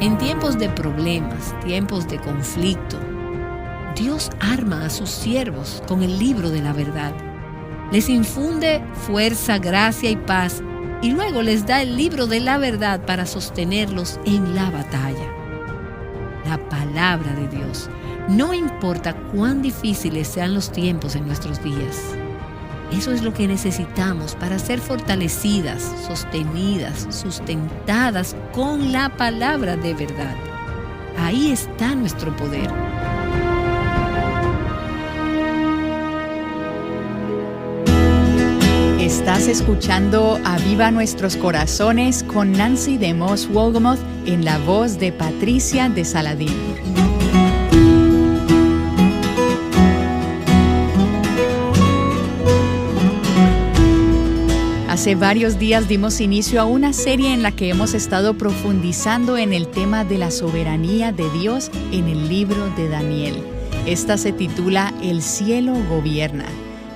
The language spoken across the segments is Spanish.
En tiempos de problemas, tiempos de conflicto, Dios arma a sus siervos con el libro de la verdad. Les infunde fuerza, gracia y paz, y luego les da el libro de la verdad para sostenerlos en la batalla. La palabra de Dios, no importa cuán difíciles sean los tiempos en nuestros días. Eso es lo que necesitamos para ser fortalecidas, sostenidas, sustentadas con la palabra de verdad. Ahí está nuestro poder. Estás escuchando Aviva Nuestros Corazones con Nancy de Moss Wolgamoth en la voz de Patricia de Saladín. Hace varios días dimos inicio a una serie en la que hemos estado profundizando en el tema de la soberanía de Dios en el libro de Daniel. Esta se titula El cielo gobierna.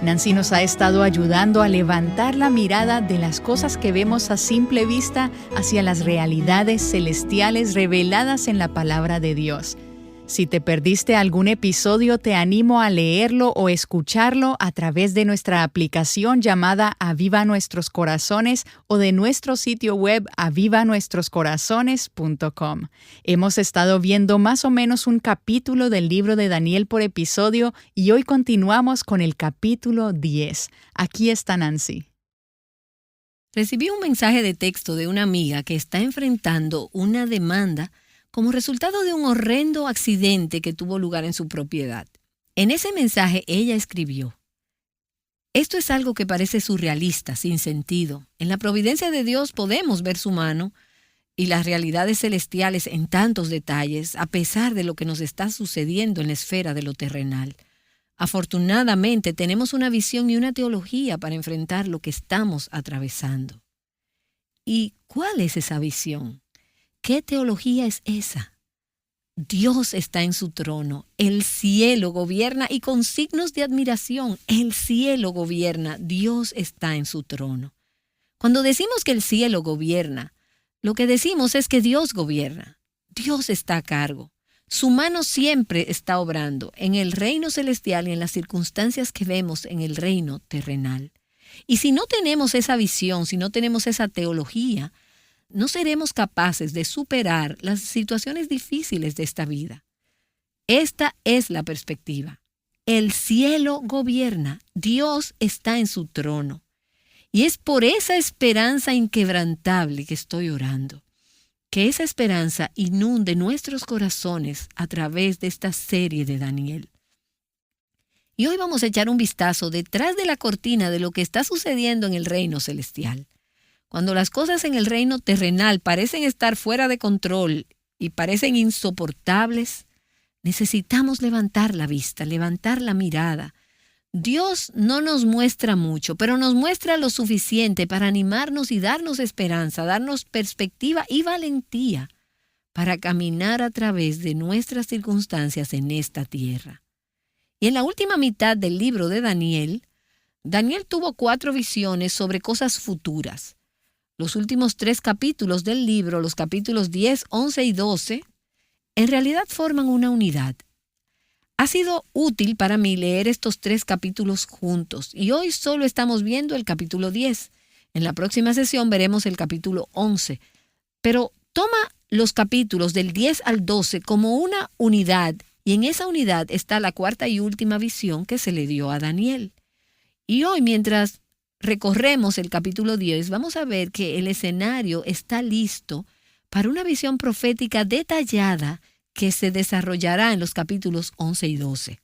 Nancy nos ha estado ayudando a levantar la mirada de las cosas que vemos a simple vista hacia las realidades celestiales reveladas en la palabra de Dios. Si te perdiste algún episodio, te animo a leerlo o escucharlo a través de nuestra aplicación llamada Aviva Nuestros Corazones o de nuestro sitio web avivanuestroscorazones.com. Hemos estado viendo más o menos un capítulo del libro de Daniel por episodio y hoy continuamos con el capítulo 10. Aquí está Nancy. Recibí un mensaje de texto de una amiga que está enfrentando una demanda como resultado de un horrendo accidente que tuvo lugar en su propiedad. En ese mensaje ella escribió: esto es algo que parece surrealista, sin sentido. En la providencia de Dios podemos ver su mano y las realidades celestiales en tantos detalles, a pesar de lo que nos está sucediendo en la esfera de lo terrenal. Afortunadamente tenemos una visión y una teología para enfrentar lo que estamos atravesando. ¿Y cuál es esa visión? ¿Qué teología es esa? Dios está en su trono, el cielo gobierna y con signos de admiración, el cielo gobierna, Dios está en su trono. Cuando decimos que el cielo gobierna, lo que decimos es que Dios gobierna, Dios está a cargo. Su mano siempre está obrando en el reino celestial y en las circunstancias que vemos en el reino terrenal. Y si no tenemos esa visión, si no tenemos esa teología, no seremos capaces de superar las situaciones difíciles de esta vida. Esta es la perspectiva. El cielo gobierna, Dios está en su trono. Y es por esa esperanza inquebrantable que estoy orando. Que esa esperanza inunde nuestros corazones a través de esta serie de Daniel. Y hoy vamos a echar un vistazo detrás de la cortina de lo que está sucediendo en el reino celestial. Cuando las cosas en el reino terrenal parecen estar fuera de control y parecen insoportables, necesitamos levantar la vista, levantar la mirada. Dios no nos muestra mucho, pero nos muestra lo suficiente para animarnos y darnos esperanza, darnos perspectiva y valentía para caminar a través de nuestras circunstancias en esta tierra. Y en la última mitad del libro de Daniel, Daniel tuvo 4 visiones sobre cosas futuras. Los últimos 3 capítulos del libro, los capítulos 10, 11 y 12, en realidad forman una unidad. Ha sido útil para mí leer estos 3 capítulos juntos y hoy solo estamos viendo el capítulo 10. En la próxima sesión veremos el capítulo 11. Pero toma los capítulos del 10 al 12 como una unidad y en esa unidad está la 4ª y última visión que se le dio a Daniel. Y hoy, mientras recorremos el capítulo 10, vamos a ver que el escenario está listo para una visión profética detallada que se desarrollará en los capítulos 11 y 12.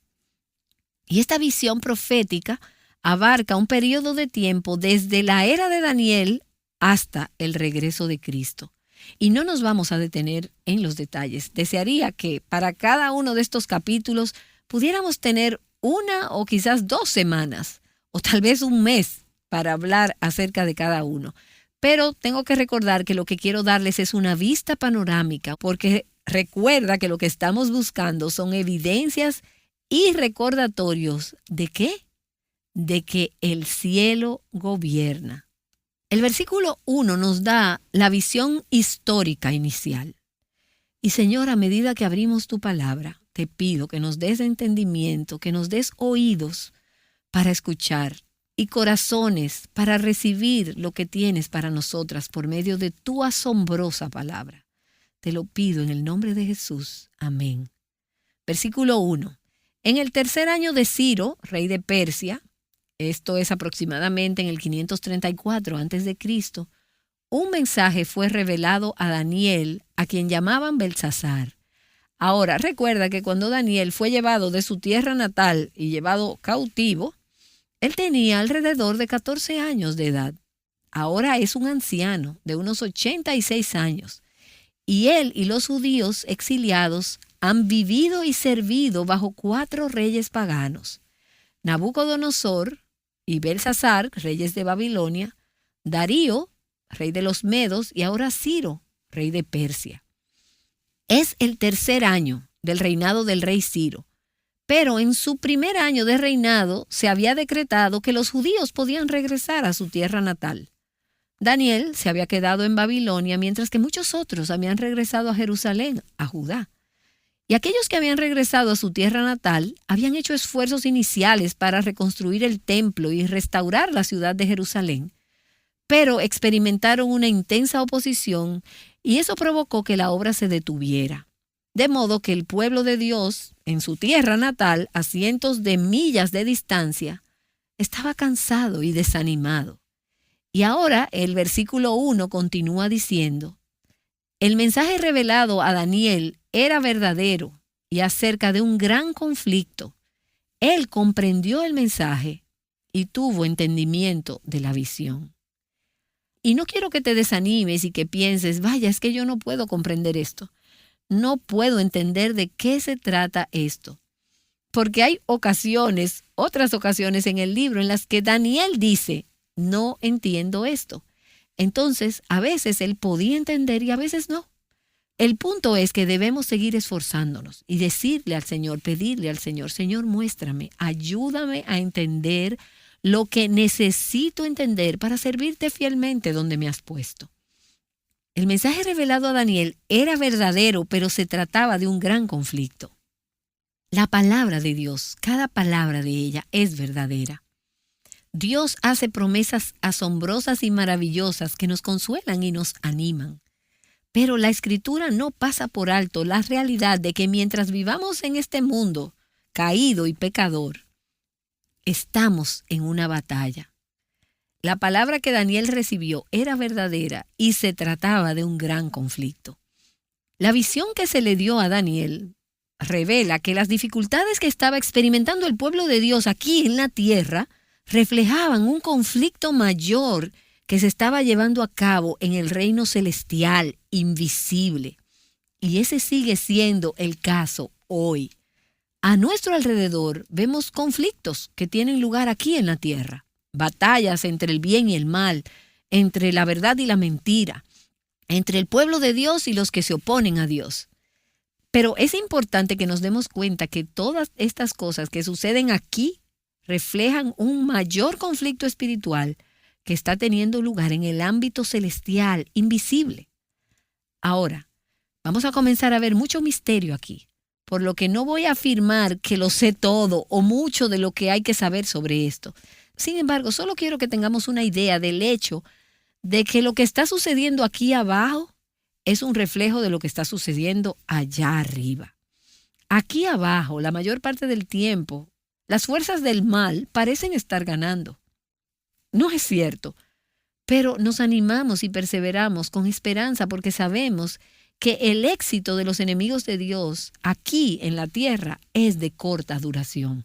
Y esta visión profética abarca un periodo de tiempo desde la era de Daniel hasta el regreso de Cristo. Y no nos vamos a detener en los detalles. Desearía que para cada uno de estos capítulos pudiéramos tener 1 o quizás 2 semanas o tal vez un mes para hablar acerca de cada uno. Pero tengo que recordar que lo que quiero darles es una vista panorámica, porque recuerda que lo que estamos buscando son evidencias y recordatorios ¿de qué? De que el cielo gobierna. El versículo 1 nos da la visión histórica inicial. Y Señor, a medida que abrimos tu palabra, te pido que nos des entendimiento, que nos des oídos para escuchar y corazones para recibir lo que tienes para nosotras por medio de tu asombrosa palabra. Te lo pido en el nombre de Jesús. Amén. Versículo 1. En el tercer año de Ciro, rey de Persia, esto es aproximadamente en el 534 a.C., un mensaje fue revelado a Daniel, a quien llamaban Belsasar. Ahora, recuerda que cuando Daniel fue llevado de su tierra natal y llevado cautivo, él tenía alrededor de 14 años de edad. Ahora es un anciano de unos 86 años. Y él y los judíos exiliados han vivido y servido bajo 4 reyes paganos: Nabucodonosor y Belsasar, reyes de Babilonia; Darío, rey de los Medos; y ahora Ciro, rey de Persia. Es el tercer año del reinado del rey Ciro, pero en su primer año de reinado se había decretado que los judíos podían regresar a su tierra natal. Daniel se había quedado en Babilonia, mientras que muchos otros habían regresado a Jerusalén, a Judá. Y aquellos que habían regresado a su tierra natal habían hecho esfuerzos iniciales para reconstruir el templo y restaurar la ciudad de Jerusalén, pero experimentaron una intensa oposición y eso provocó que la obra se detuviera. De modo que el pueblo de Dios, en su tierra natal, a cientos de millas de distancia, estaba cansado y desanimado. Y ahora el versículo 1 continúa diciendo: el mensaje revelado a Daniel era verdadero y acerca de un gran conflicto. Él comprendió el mensaje y tuvo entendimiento de la visión. Y no quiero que te desanimes y que pienses, vaya, es que yo no puedo comprender esto. No puedo entender de qué se trata esto. Porque hay otras ocasiones en el libro en las que Daniel dice, no entiendo esto. Entonces, a veces él podía entender y a veces no. El punto es que debemos seguir esforzándonos y decirle al Señor, pedirle al Señor, Señor, muéstrame, ayúdame a entender lo que necesito entender para servirte fielmente donde me has puesto. El mensaje revelado a Daniel era verdadero, pero se trataba de un gran conflicto. La palabra de Dios, cada palabra de ella es verdadera. Dios hace promesas asombrosas y maravillosas que nos consuelan y nos animan. Pero la Escritura no pasa por alto la realidad de que mientras vivamos en este mundo caído y pecador, estamos en una batalla. La palabra que Daniel recibió era verdadera y se trataba de un gran conflicto. La visión que se le dio a Daniel revela que las dificultades que estaba experimentando el pueblo de Dios aquí en la tierra reflejaban un conflicto mayor que se estaba llevando a cabo en el reino celestial, invisible. Y ese sigue siendo el caso hoy. A nuestro alrededor vemos conflictos que tienen lugar aquí en la tierra. Batallas entre el bien y el mal, entre la verdad y la mentira, entre el pueblo de Dios y los que se oponen a Dios. Pero es importante que nos demos cuenta que todas estas cosas que suceden aquí reflejan un mayor conflicto espiritual que está teniendo lugar en el ámbito celestial, invisible. Ahora, vamos a comenzar a ver mucho misterio aquí, por lo que no voy a afirmar que lo sé todo o mucho de lo que hay que saber sobre esto. Sin embargo, solo quiero que tengamos una idea del hecho de que lo que está sucediendo aquí abajo es un reflejo de lo que está sucediendo allá arriba. Aquí abajo, la mayor parte del tiempo, las fuerzas del mal parecen estar ganando. No es cierto, pero nos animamos y perseveramos con esperanza porque sabemos que el éxito de los enemigos de Dios aquí en la tierra es de corta duración.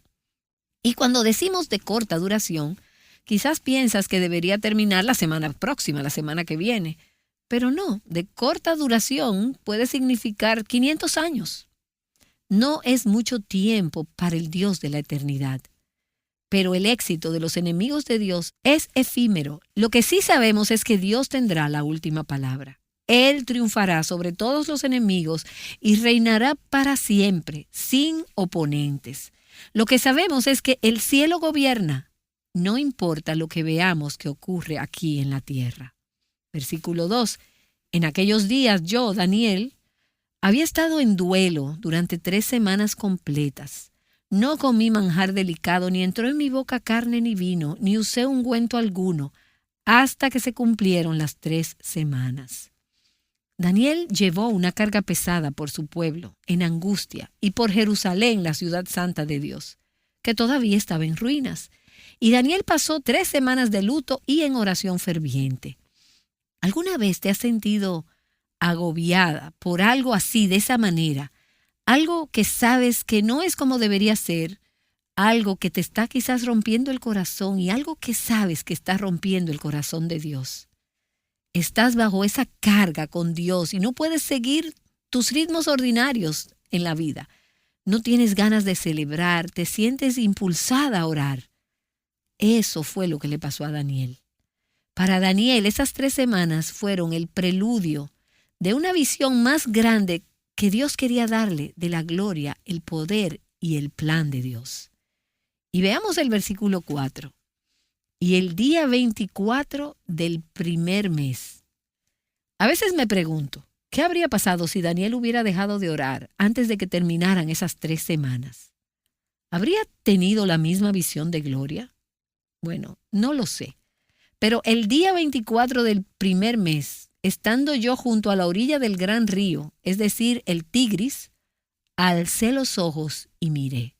Y cuando decimos de corta duración, quizás piensas que debería terminar la semana próxima, la semana que viene. Pero no, de corta duración puede significar 500 años. No es mucho tiempo para el Dios de la eternidad. Pero el éxito de los enemigos de Dios es efímero. Lo que sí sabemos es que Dios tendrá la última palabra. Él triunfará sobre todos los enemigos y reinará para siempre, sin oponentes. Lo que sabemos es que el cielo gobierna, no importa lo que veamos que ocurre aquí en la tierra. Versículo 2. En aquellos días yo, Daniel, Había estado en duelo durante 3 semanas completas. No comí manjar delicado, ni entró en mi boca carne ni vino, ni usé ungüento alguno, hasta que se cumplieron las 3 semanas. Daniel llevó una carga pesada por su pueblo, en angustia, y por Jerusalén, la ciudad santa de Dios, que todavía estaba en ruinas. Y Daniel pasó 3 semanas de luto y en oración ferviente. ¿Alguna vez te has sentido agobiada por algo así, de esa manera? Algo que sabes que no es como debería ser, algo que te está quizás rompiendo el corazón y algo que sabes que está rompiendo el corazón de Dios. Estás bajo esa carga con Dios y no puedes seguir tus ritmos ordinarios en la vida. No tienes ganas de celebrar, te sientes impulsada a orar. Eso fue lo que le pasó a Daniel. Para Daniel, esas 3 semanas fueron el preludio de una visión más grande que Dios quería darle de la gloria, el poder y el plan de Dios. Y veamos el versículo 4. Y el día 24 del primer mes. A veces me pregunto, ¿qué habría pasado si Daniel hubiera dejado de orar antes de que terminaran esas 3 semanas? ¿Habría tenido la misma visión de gloria? Bueno, no lo sé. Pero el día 24 del primer mes, estando yo junto a la orilla del gran río, es decir, el Tigris, alcé los ojos y miré.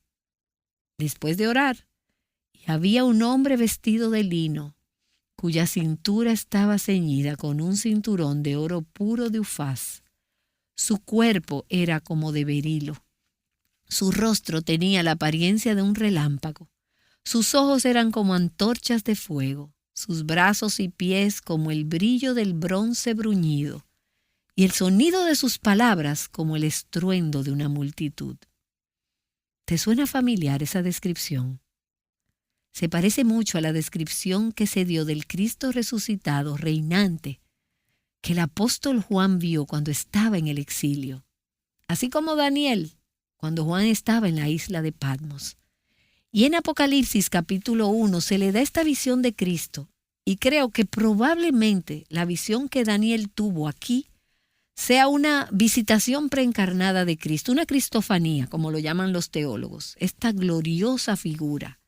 Después de orar, y había un hombre vestido de lino, cuya cintura estaba ceñida con un cinturón de oro puro de Ufaz. Su cuerpo era como de berilo. Su rostro tenía la apariencia de un relámpago. Sus ojos eran como antorchas de fuego. Sus brazos y pies como el brillo del bronce bruñido, y el sonido de sus palabras como el estruendo de una multitud. ¿Te suena familiar esa descripción? Se parece mucho a la descripción que se dio del Cristo resucitado, reinante, que el apóstol Juan vio cuando estaba en el exilio, así como Daniel, cuando Juan estaba en la isla de Patmos. Y en Apocalipsis capítulo 1 se le da esta visión de Cristo, y creo que probablemente la visión que Daniel tuvo aquí sea una visitación preencarnada de Cristo, una cristofanía, como lo llaman los teólogos, esta gloriosa figura.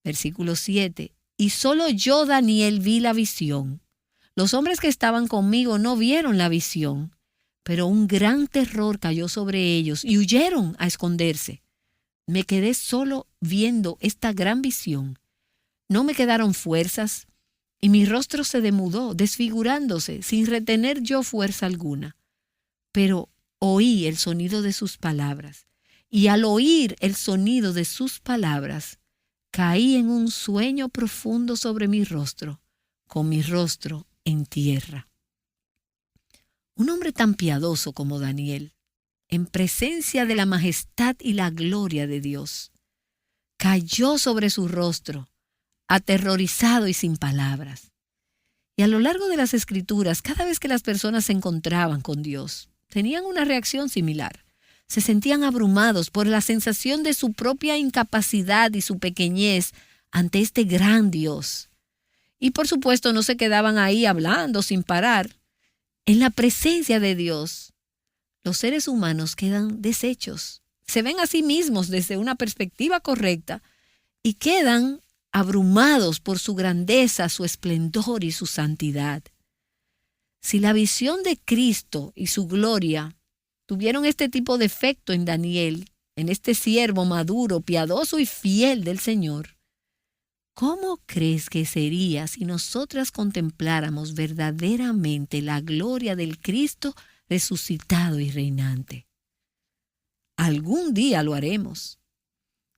Versículo 7. Y solo yo, Daniel, vi la visión. Los hombres que estaban conmigo no vieron la visión, pero un gran terror cayó sobre ellos y huyeron a esconderse. Me quedé solo viendo esta gran visión. No me quedaron fuerzas y mi rostro se demudó, desfigurándose, sin retener yo fuerza alguna. Pero oí el sonido de sus palabras, y al oír el sonido de sus palabras, caí en un sueño profundo sobre mi rostro, con mi rostro en tierra. Un hombre tan piadoso como Daniel, en presencia de la majestad y la gloria de Dios, cayó sobre su rostro, aterrorizado y sin palabras. Y a lo largo de las Escrituras, cada vez que las personas se encontraban con Dios, tenían una reacción similar. Se sentían abrumados por la sensación de su propia incapacidad y su pequeñez ante este gran Dios. Y por supuesto no se quedaban ahí hablando sin parar. En la presencia de Dios, los seres humanos quedan deshechos, se ven a sí mismos desde una perspectiva correcta y quedan abrumados por su grandeza, su esplendor y su santidad. Si la visión de Cristo y su gloria tuvieron este tipo de efecto en Daniel, en este siervo maduro, piadoso y fiel del Señor, ¿cómo crees que sería si nosotras contempláramos verdaderamente la gloria del Cristo resucitado y reinante? Algún día lo haremos,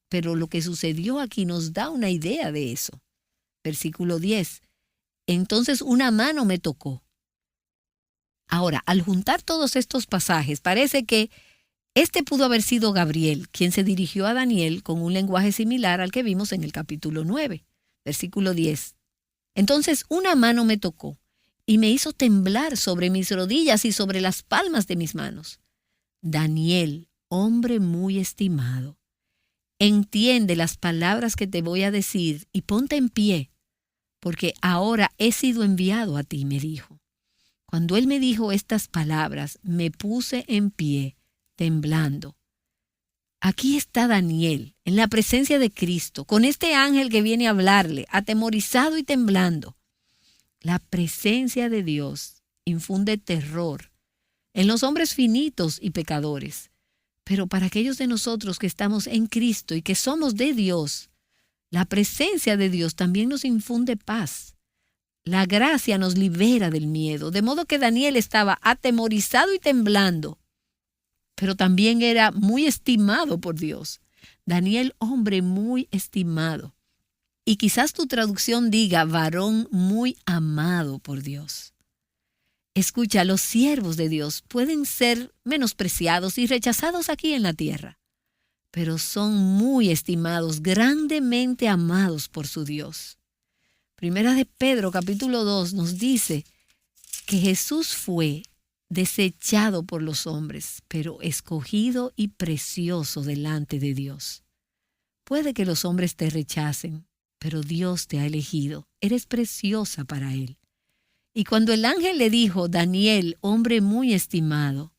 pero lo que sucedió aquí nos da una idea de eso. Versículo 10. Entonces una mano me tocó. Ahora, al juntar todos estos pasajes, parece que este pudo haber sido Gabriel, quien se dirigió a Daniel con un lenguaje similar al que vimos en el capítulo 9, versículo 10. Entonces una mano me tocó y me hizo temblar sobre mis rodillas y sobre las palmas de mis manos. Daniel, hombre muy estimado, entiende las palabras que te voy a decir y ponte en pie, porque ahora he sido enviado a ti, me dijo. Cuando él me dijo estas palabras, me puse en pie, temblando. Aquí está Daniel, en la presencia de Cristo, con este ángel que viene a hablarle, atemorizado y temblando. La presencia de Dios infunde terror en los hombres finitos y pecadores. Pero para aquellos de nosotros que estamos en Cristo y que somos de Dios, la presencia de Dios también nos infunde paz. La gracia nos libera del miedo, de modo que Daniel estaba atemorizado y temblando, pero también era muy estimado por Dios. Daniel, hombre muy estimado. Y quizás tu traducción diga varón muy amado por Dios. Escucha, los siervos de Dios pueden ser menospreciados y rechazados aquí en la tierra, pero son muy estimados, grandemente amados por su Dios. Primera de Pedro, capítulo 2, nos dice que Jesús fue desechado por los hombres, pero escogido y precioso delante de Dios. Puede que los hombres te rechacen, pero Dios te ha elegido. Eres preciosa para Él. Y cuando el ángel le dijo, Daniel, hombre muy estimado,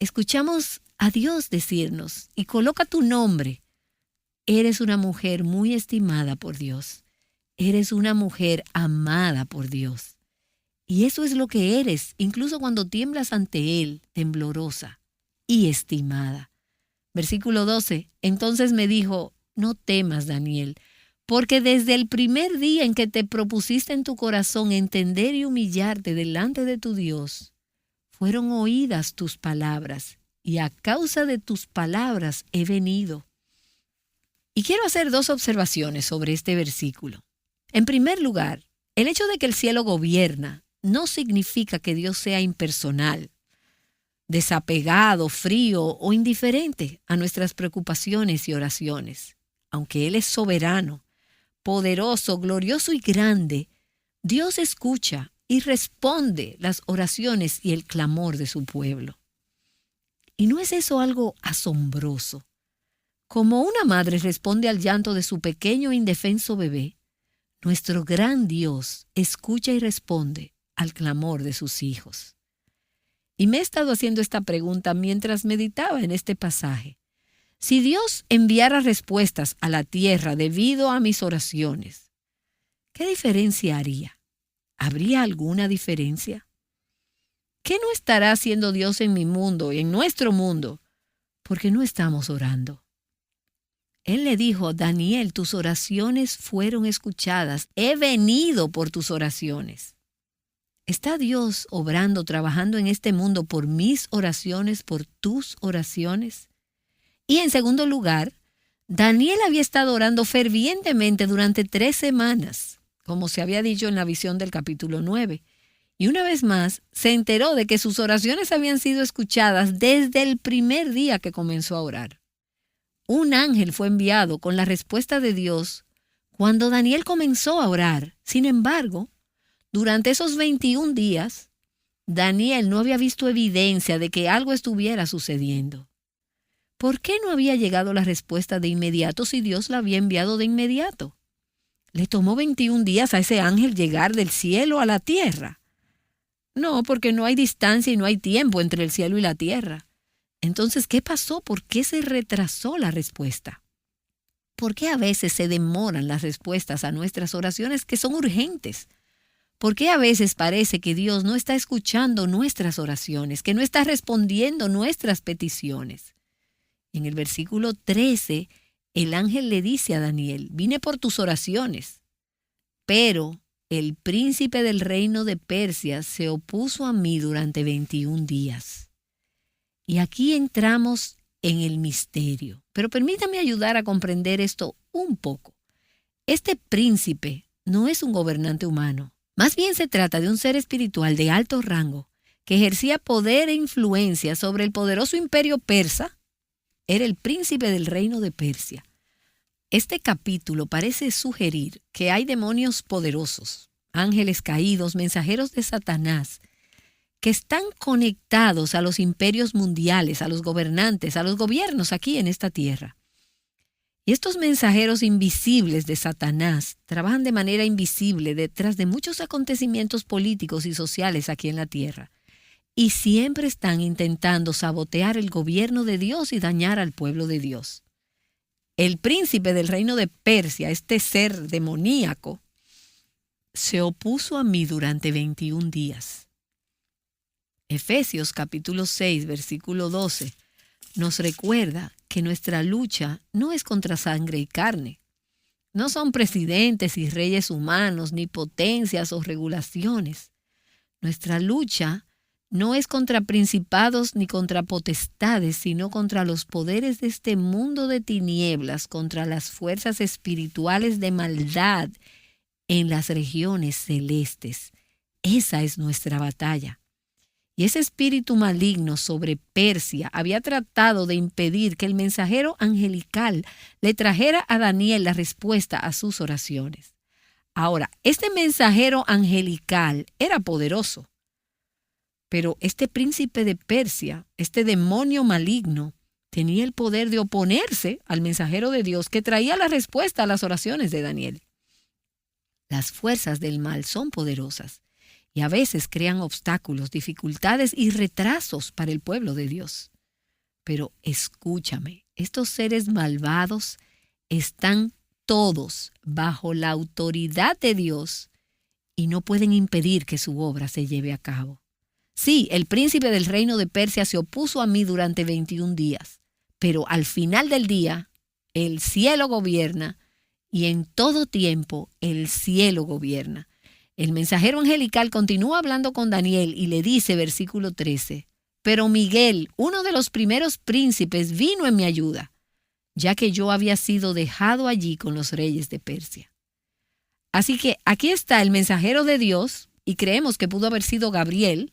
escuchamos a Dios decirnos, y coloca tu nombre. Eres una mujer muy estimada por Dios. Eres una mujer amada por Dios. Y eso es lo que eres, incluso cuando tiemblas ante Él, temblorosa y estimada. Versículo 12. Entonces me dijo, no temas, Daniel, porque desde el primer día en que te propusiste en tu corazón entender y humillarte delante de tu Dios, fueron oídas tus palabras, y a causa de tus palabras he venido. Y quiero hacer dos observaciones sobre este versículo. En primer lugar, el hecho de que el cielo gobierna no significa que Dios sea impersonal, desapegado, frío o indiferente a nuestras preocupaciones y oraciones. Aunque Él es soberano, poderoso, glorioso y grande, Dios escucha y responde las oraciones y el clamor de su pueblo. ¿Y no es eso algo asombroso? Como una madre responde al llanto de su pequeño e indefenso bebé, nuestro gran Dios escucha y responde al clamor de sus hijos. Y me he estado haciendo esta pregunta mientras meditaba en este pasaje. Si Dios enviara respuestas a la tierra debido a mis oraciones, ¿qué diferencia haría? ¿Habría alguna diferencia? ¿Qué no estará haciendo Dios en mi mundo y en nuestro mundo? Porque no estamos orando. Él le dijo, Daniel, tus oraciones fueron escuchadas. He venido por tus oraciones. ¿Está Dios obrando, trabajando en este mundo por mis oraciones, por tus oraciones? Y en segundo lugar, Daniel había estado orando fervientemente durante 3 semanas, como se había dicho en la visión del capítulo 9. Y una vez más, se enteró de que sus oraciones habían sido escuchadas desde el primer día que comenzó a orar. Un ángel fue enviado con la respuesta de Dios cuando Daniel comenzó a orar. Sin embargo, durante esos 21 días, Daniel no había visto evidencia de que algo estuviera sucediendo. ¿Por qué no había llegado la respuesta de inmediato si Dios la había enviado de inmediato? ¿Le tomó 21 días a ese ángel llegar del cielo a la tierra? No, porque no hay distancia y no hay tiempo entre el cielo y la tierra. Entonces, ¿qué pasó? ¿Por qué se retrasó la respuesta? ¿Por qué a veces se demoran las respuestas a nuestras oraciones que son urgentes? ¿Por qué a veces parece que Dios no está escuchando nuestras oraciones, que no está respondiendo nuestras peticiones? En el versículo 13, el ángel le dice a Daniel, vine por tus oraciones, pero el príncipe del reino de Persia se opuso a mí durante 21 días. Y aquí entramos en el misterio. Pero permítame ayudar a comprender esto un poco. Este príncipe no es un gobernante humano. Más bien se trata de un ser espiritual de alto rango que ejercía poder e influencia sobre el poderoso imperio persa. Era el príncipe del reino de Persia. Este capítulo parece sugerir que hay demonios poderosos, ángeles caídos, mensajeros de Satanás, que están conectados a los imperios mundiales, a los gobernantes, a los gobiernos aquí en esta tierra. Y estos mensajeros invisibles de Satanás trabajan de manera invisible detrás de muchos acontecimientos políticos y sociales aquí en la tierra. Y siempre están intentando sabotear el gobierno de Dios y dañar al pueblo de Dios. El príncipe del reino de Persia, este ser demoníaco, se opuso a mí durante 21 días. Efesios capítulo 6, versículo 12, nos recuerda que nuestra lucha no es contra sangre y carne. No son presidentes y reyes humanos, ni potencias o regulaciones. Nuestra lucha no es contra principados ni contra potestades, sino contra los poderes de este mundo de tinieblas, contra las fuerzas espirituales de maldad en las regiones celestes. Esa es nuestra batalla. Y ese espíritu maligno sobre Persia había tratado de impedir que el mensajero angelical le trajera a Daniel la respuesta a sus oraciones. Ahora, este mensajero angelical era poderoso, pero este príncipe de Persia, este demonio maligno, tenía el poder de oponerse al mensajero de Dios que traía la respuesta a las oraciones de Daniel. Las fuerzas del mal son poderosas y a veces crean obstáculos, dificultades y retrasos para el pueblo de Dios. Pero escúchame, estos seres malvados están todos bajo la autoridad de Dios y no pueden impedir que su obra se lleve a cabo. Sí, el príncipe del reino de Persia se opuso a mí durante 21 días, pero al final del día, el cielo gobierna y en todo tiempo el cielo gobierna. El mensajero angelical continúa hablando con Daniel y le dice, versículo 13, pero Miguel, uno de los primeros príncipes, vino en mi ayuda, ya que yo había sido dejado allí con los reyes de Persia. Así que aquí está el mensajero de Dios, y creemos que pudo haber sido Gabriel,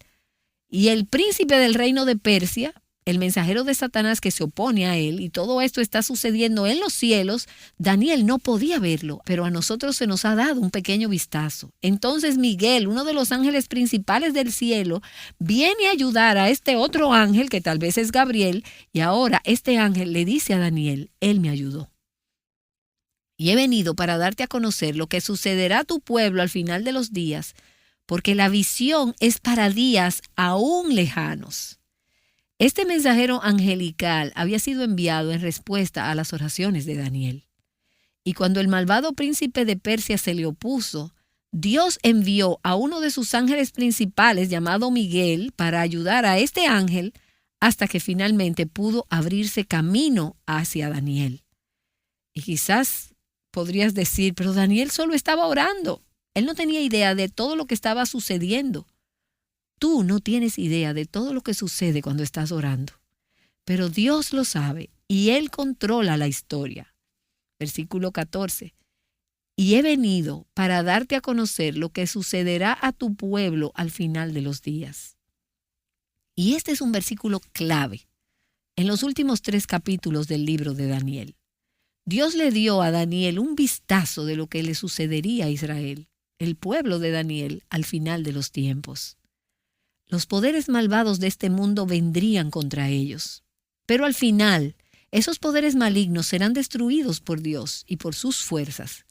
y el príncipe del reino de Persia, el mensajero de Satanás que se opone a él, y todo esto está sucediendo en los cielos. Daniel no podía verlo, pero a nosotros se nos ha dado un pequeño vistazo. Entonces Miguel, uno de los ángeles principales del cielo, viene a ayudar a este otro ángel, que tal vez es Gabriel, y ahora este ángel le dice a Daniel, él me ayudó. Y he venido para darte a conocer lo que sucederá a tu pueblo al final de los días, porque la visión es para días aún lejanos. Este mensajero angelical había sido enviado en respuesta a las oraciones de Daniel. Y cuando el malvado príncipe de Persia se le opuso, Dios envió a uno de sus ángeles principales llamado Miguel para ayudar a este ángel hasta que finalmente pudo abrirse camino hacia Daniel. Y quizás podrías decir, pero Daniel solo estaba orando. Él no tenía idea de todo lo que estaba sucediendo. Tú no tienes idea de todo lo que sucede cuando estás orando, pero Dios lo sabe y Él controla la historia. Versículo 14. Y he venido para darte a conocer lo que sucederá a tu pueblo al final de los días. Y este es un versículo clave en los últimos 3 capítulos del libro de Daniel. Dios le dio a Daniel un vistazo de lo que le sucedería a Israel, el pueblo de Daniel, al final de los tiempos. Los poderes malvados de este mundo vendrían contra ellos. Pero al final, esos poderes malignos serán destruidos por Dios y por sus fuerzas.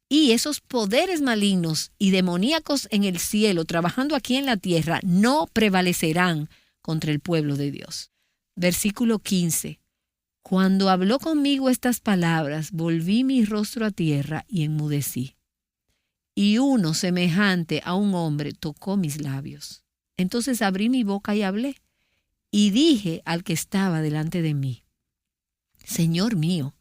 Y esos poderes malignos y demoníacos en el cielo, trabajando aquí en la tierra, no prevalecerán contra el pueblo de Dios. Versículo 15. Cuando habló conmigo estas palabras, volví mi rostro a tierra y enmudecí. Y uno semejante a un hombre tocó mis labios. Entonces abrí mi boca y hablé, y dije al que estaba delante de mí, Señor mío,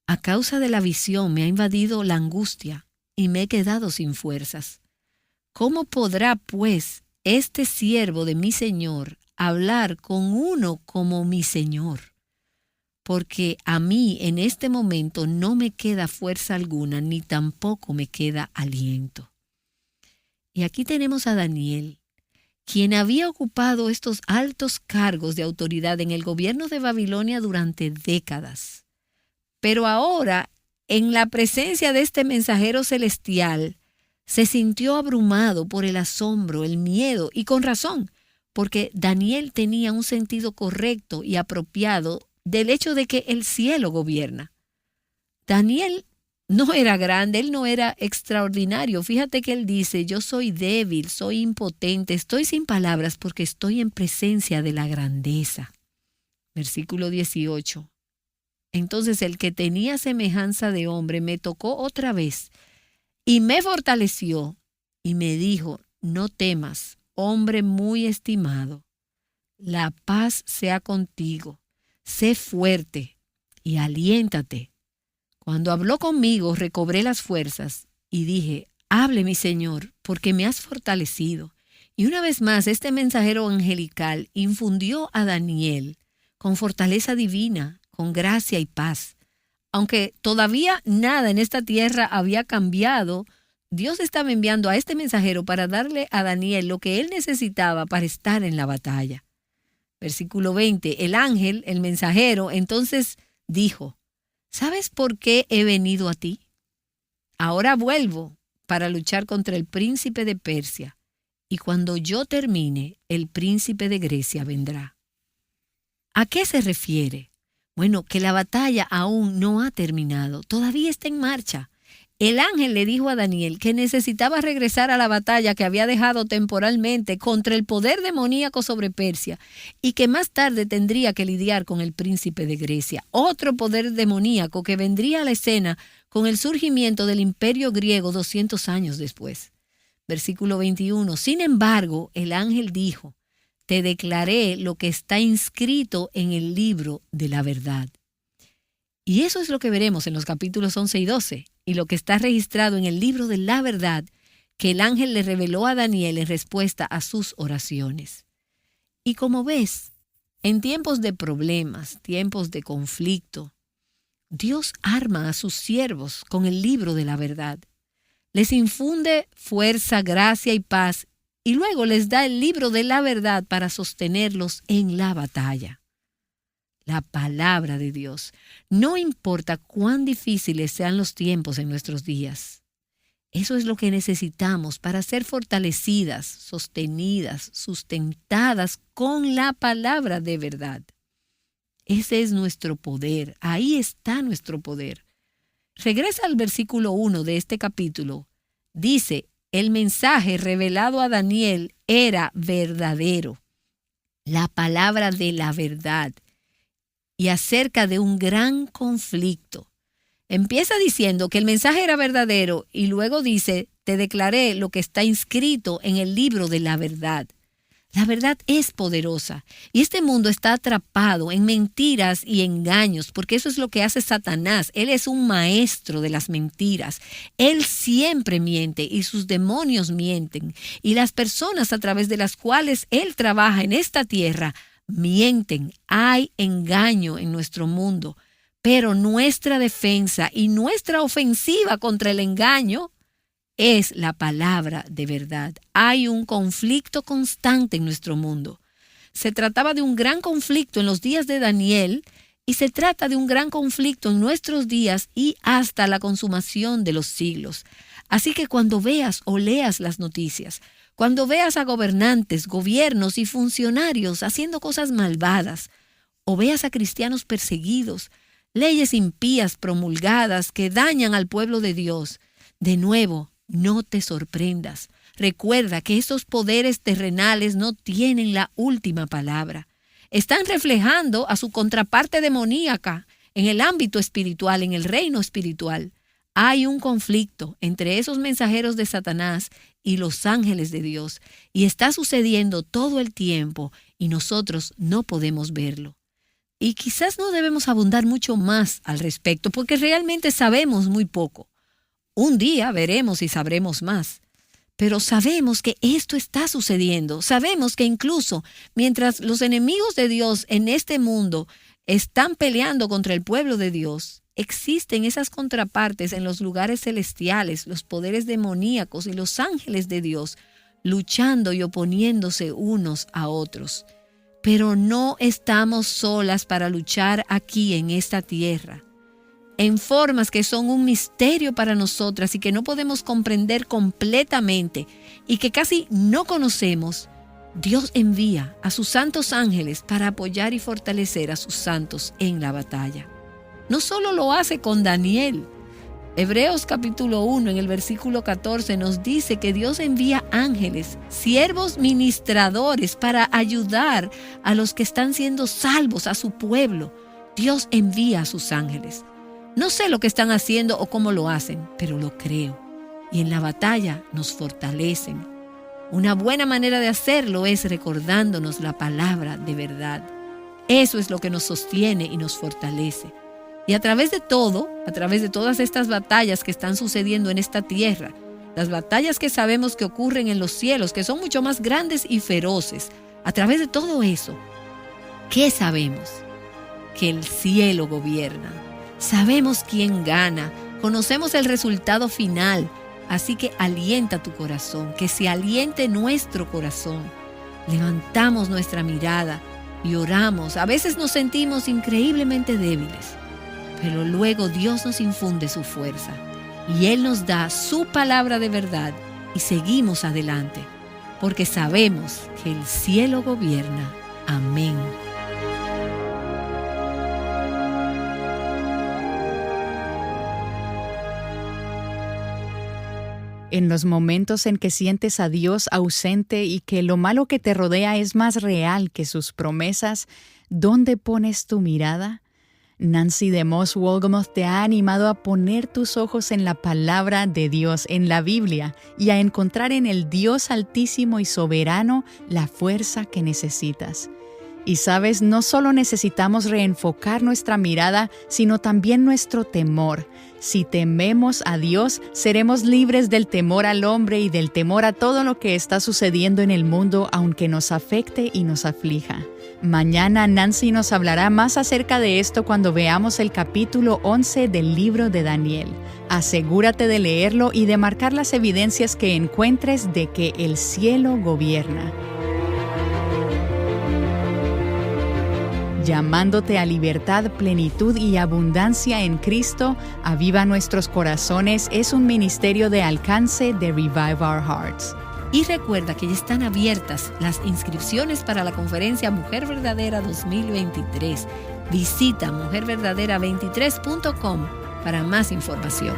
a causa de la visión me ha invadido la angustia y me he quedado sin fuerzas. ¿Cómo podrá, pues, este siervo de mi Señor hablar con uno como mi Señor? Porque a mí en este momento no me queda fuerza alguna, ni tampoco me queda aliento. Y aquí tenemos a Daniel, quien había ocupado estos altos cargos de autoridad en el gobierno de Babilonia durante décadas. Pero ahora, en la presencia de este mensajero celestial, se sintió abrumado por el asombro, el miedo, y con razón, porque Daniel tenía un sentido correcto y apropiado del hecho de que el cielo gobierna. Daniel no era grande, él no era extraordinario. Fíjate que él dice, yo soy débil, soy impotente, estoy sin palabras porque estoy en presencia de la grandeza. Versículo 18. Entonces el que tenía semejanza de hombre me tocó otra vez y me fortaleció y me dijo, no temas, hombre muy estimado, la paz sea contigo, sé fuerte y aliéntate. Cuando habló conmigo, recobré las fuerzas y dije, hable mi Señor, porque me has fortalecido. Y una vez más, este mensajero angelical infundió a Daniel con fortaleza divina, con gracia y paz. Aunque todavía nada en esta tierra había cambiado, Dios estaba enviando a este mensajero para darle a Daniel lo que él necesitaba para estar en la batalla. Versículo 20, el ángel, el mensajero, entonces dijo, ¿sabes por qué he venido a ti? Ahora vuelvo para luchar contra el príncipe de Persia, y cuando yo termine, el príncipe de Grecia vendrá. ¿A qué se refiere? Bueno, que la batalla aún no ha terminado, todavía está en marcha. El ángel le dijo a Daniel que necesitaba regresar a la batalla que había dejado temporalmente contra el poder demoníaco sobre Persia y que más tarde tendría que lidiar con el príncipe de Grecia, otro poder demoníaco que vendría a la escena con el surgimiento del imperio griego 200 años después. Versículo 21. Sin embargo, el ángel dijo, te declaré lo que está inscrito en el libro de la verdad. Y eso es lo que veremos en los capítulos 11 y 12, y lo que está registrado en el libro de la verdad que el ángel le reveló a Daniel en respuesta a sus oraciones. Y como ves, en tiempos de problemas, tiempos de conflicto, Dios arma a sus siervos con el libro de la verdad. Les infunde fuerza, gracia y paz, y luego les da el libro de la verdad para sostenerlos en la batalla. La palabra de Dios. No importa cuán difíciles sean los tiempos en nuestros días. Eso es lo que necesitamos para ser fortalecidas, sostenidas, sustentadas con la palabra de verdad. Ese es nuestro poder. Ahí está nuestro poder. Regresa al versículo 1 de este capítulo. Dice, el mensaje revelado a Daniel era verdadero. La palabra de la verdad. Y acerca de un gran conflicto. Empieza diciendo que el mensaje era verdadero y luego dice, te declaré lo que está inscrito en el libro de la verdad. La verdad es poderosa y este mundo está atrapado en mentiras y engaños porque eso es lo que hace Satanás. Él es un maestro de las mentiras. Él siempre miente y sus demonios mienten y las personas a través de las cuales él trabaja en esta tierra mienten, hay engaño en nuestro mundo, pero nuestra defensa y nuestra ofensiva contra el engaño es la palabra de verdad. Hay un conflicto constante en nuestro mundo. Se trataba de un gran conflicto en los días de Daniel y se trata de un gran conflicto en nuestros días y hasta la consumación de los siglos. Así que cuando veas o leas las noticias, cuando veas a gobernantes, gobiernos y funcionarios haciendo cosas malvadas, o veas a cristianos perseguidos, leyes impías promulgadas que dañan al pueblo de Dios, de nuevo, no te sorprendas. Recuerda que estos poderes terrenales no tienen la última palabra. Están reflejando a su contraparte demoníaca en el ámbito espiritual, en el reino espiritual. Hay un conflicto entre esos mensajeros de Satanás y los ángeles de Dios, y está sucediendo todo el tiempo y nosotros no podemos verlo. Y quizás no debemos abundar mucho más al respecto, porque realmente sabemos muy poco. Un día veremos y sabremos más. Pero sabemos que esto está sucediendo. Sabemos que incluso mientras los enemigos de Dios en este mundo están peleando contra el pueblo de Dios, existen esas contrapartes en los lugares celestiales, los poderes demoníacos y los ángeles de Dios, luchando y oponiéndose unos a otros. Pero no estamos solas para luchar aquí en esta tierra, en formas que son un misterio para nosotras y que no podemos comprender completamente y que casi no conocemos. Dios envía a sus santos ángeles para apoyar y fortalecer a sus santos en la batalla. No solo lo hace con Daniel. Hebreos capítulo 1 en el versículo 14 nos dice que Dios envía ángeles, siervos ministradores para ayudar a los que están siendo salvos, a su pueblo. Dios envía a sus ángeles. No sé lo que están haciendo o cómo lo hacen, pero lo creo. Y en la batalla nos fortalecen. Una buena manera de hacerlo es recordándonos la palabra de verdad. Eso es lo que nos sostiene y nos fortalece. Y a través de todas estas batallas que están sucediendo en esta tierra, las batallas que sabemos que ocurren en los cielos, que son mucho más grandes y feroces, a través de todo eso, ¿qué sabemos? Que el cielo gobierna. Sabemos quién gana, conocemos el resultado final, así que alienta tu corazón, que se aliente nuestro corazón. Levantamos nuestra mirada y oramos. A veces nos sentimos increíblemente débiles, pero luego Dios nos infunde su fuerza y Él nos da su palabra de verdad y seguimos adelante, porque sabemos que el cielo gobierna. Amén. En los momentos en que sientes a Dios ausente y que lo malo que te rodea es más real que sus promesas, ¿dónde pones tu mirada? Nancy DeMoss Wolgemuth te ha animado a poner tus ojos en la palabra de Dios, en la Biblia, y a encontrar en el Dios altísimo y soberano la fuerza que necesitas. Y sabes, no solo necesitamos reenfocar nuestra mirada, sino también nuestro temor. Si tememos a Dios, seremos libres del temor al hombre y del temor a todo lo que está sucediendo en el mundo, aunque nos afecte y nos aflija. Mañana Nancy nos hablará más acerca de esto cuando veamos el capítulo 11 del libro de Daniel. Asegúrate de leerlo y de marcar las evidencias que encuentres de que el cielo gobierna. Llamándote a libertad, plenitud y abundancia en Cristo, Aviva Nuestros Corazones es un ministerio de alcance de Revive Our Hearts. Y recuerda que ya están abiertas las inscripciones para la conferencia Mujer Verdadera 2023. Visita mujerverdadera23.com para más información.